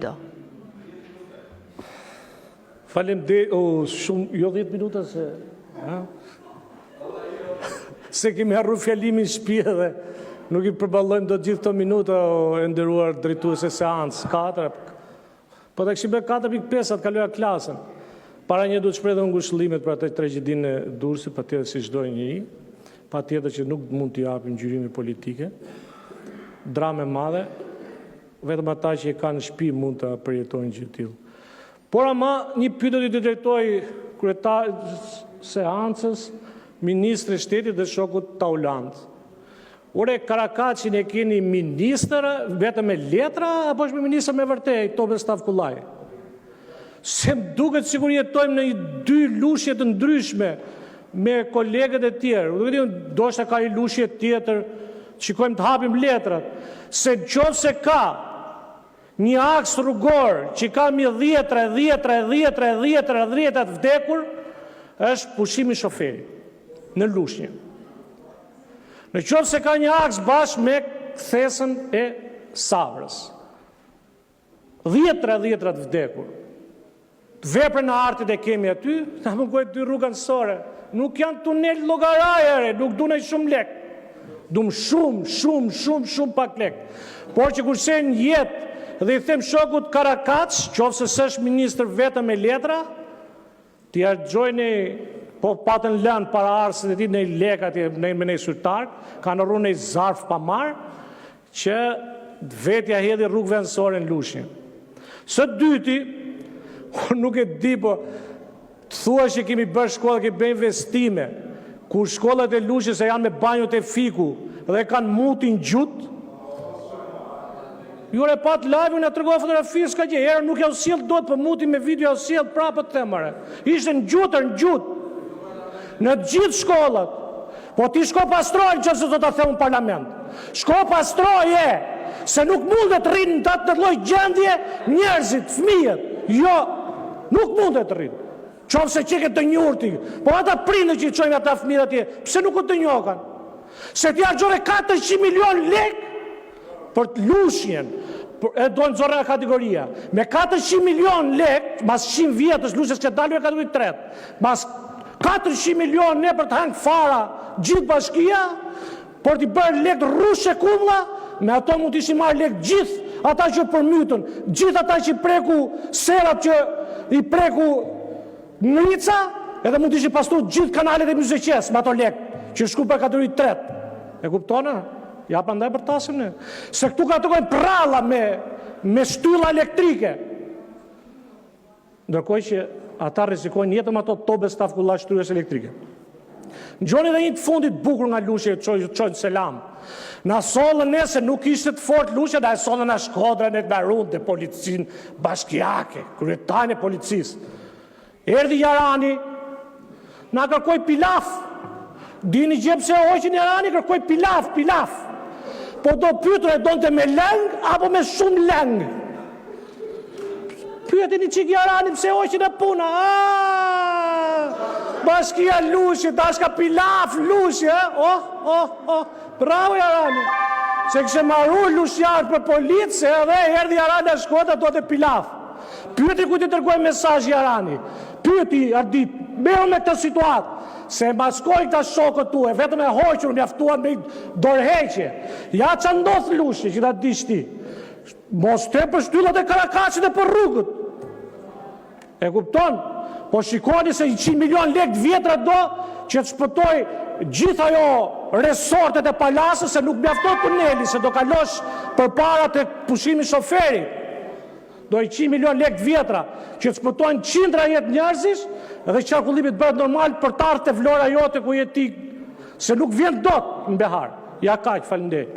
Do. Shumë, jo 10 minuta se kemi harru fjalimin shpje dhe nuk i përballojmë do gjithë të minuta e nderuar drejtuese seancë 4. Po të këshime 4.5 atë kaloja klasën. Para një du të shpreh dhe ngushëllimet për atë tragedinë e Durrësit, patjetër si çdo njeri, patjetër që nuk mund t'i japim gjyrime politike. Dramë e madhe, vetëm ata që e kanë në shtëpi mund të përjetojnë gjë të tillë. Por ama një pyetje do t'i drejtoj kryetar seancës, ministri i shtetit dhe shokut Taulant. Ore, Karakaçin e keni ministër vetëm me letra apo është me ministër me vërtet, Tobe Stavkullaj? Se më duket sikur jetojmë në dy lushje të ndryshme me kolegët e tjerë. Ndoshta ka një lushje tjetër, shikojmë të hapim letrat. Se nëse ka një aks rrugor që ka mi 10 të vdekur, është pushimi shoferit në lushnjë. Në qoftë se ka një aks bashkë me kthesën e Savrës. 10 të vdekur. Veprën e artit e kemi aty, ta mëngojt 2 rruga nësore. Nuk janë tunel llogarajere, nuk dunej shumë lek. Dum shumë pak lek. Por që kurse në jetë dhe i them shokut Karakaç, qoftë se s'është ministër vetëm me letra, t'i argjojnë po patën lënë para arsit e ti në i lekat me në i syrtar, ka në rrunë në i zarf pa marë, që vetja hedhi rrugë vendësore në lushnjë. Së dyti, nuk e di, po të thua që kemi bërë shkolla, kemi bërë investime, kur shkollat e lushnjës e janë me banjot e fiku dhe kanë mutin gjutë, jure pat live në të regojë fotografi, s'ka gjë, herë nuk jau sjell dot për mutin me video, jau sjell prapë të themare. Ishte në gjutë, në gjithë shkollat. Po ti shko pastroj që se do të them në parlament. Shko pastroj se nuk mundet të rrinë në të lloj gjendje njerëzit, fëmijët. Jo, nuk mundet të rrinë. Qoftë se qeket të njurti. Po ata prindë që i çojnë ata fëmijët atje, pse nuk u të njohën? Se ti harxove 400 milion lekë për të lushnjën, e dojnë zorra kategoria. Me 400 milion lekë, mas 100 vjetës lushnjës që dalë e kategorit 3, mas 400 milion ne për të hangë fara gjithë bashkia, për t'i bërë lekë rrushe kumla, me ato mund t'ishi marrë lekë gjithë ata që përmytën, gjithë ata që i preku serat që i preku ngrica, edhe mund t'ishi pastru gjithë kanalet e Myzeqes me ato lekë, që shku për kategorit 3. E kuptonë? Ja pa ndaj për tasim në. Se këtu ka të kojnë pralla me shtylla elektrike. Ndërkoj që ata rrezikojnë jetëm ato Tobe Stavkullaj shtryes elektrike. Në gjoni dhe një të fundit bukur nga lushje qojnë selam. Na sollën se nuk ishte të fort lushje, da e sollën nga Shkodrën e të Barun dhe policin bashkjake, kryetarën e policisë. Erdhi Jarani, na kërkoj pilaf. Dini gjepë se hoqin Jarani, kërkoj pilaf. Po do pyetër e donte me lëng, apo me shumë lëng? Pyetën i qik Jarani pse hoqin e puna. Bashkia lushje, dashka pilaf lushje. Bravo Jarani. Se kështë marru lushjarë për policë, edhe erdhi Jarani a Shkodra do të pilaf. Pyeti ku ti tërgoj mesazh Jarani. Pyeti Ardit, beho me këtë situatë. Se maskoj këta shokët tu, e vetëm e hoqër, mjaftuan me dorëheqje. Ja që ndodhë lushje, që ta dish ti. Mos te për shtyllat e Karakaçit e për rrugët. E kupton? Po shikoni se 100 milion lekë vjetra do që të shpëtoj gjitha jo resortet e palasës, se nuk mjaftoj tuneli, se do kalosh për para të pushimi shoferit. Do 100 milion lekë vjetra që të spëtojnë qindra jetë njerëzish dhe qarkullimit bëhet normal për të ardhur te Vlora jote ku je ti, se nuk vjen dot në behar. Ja kaq, faleminderit.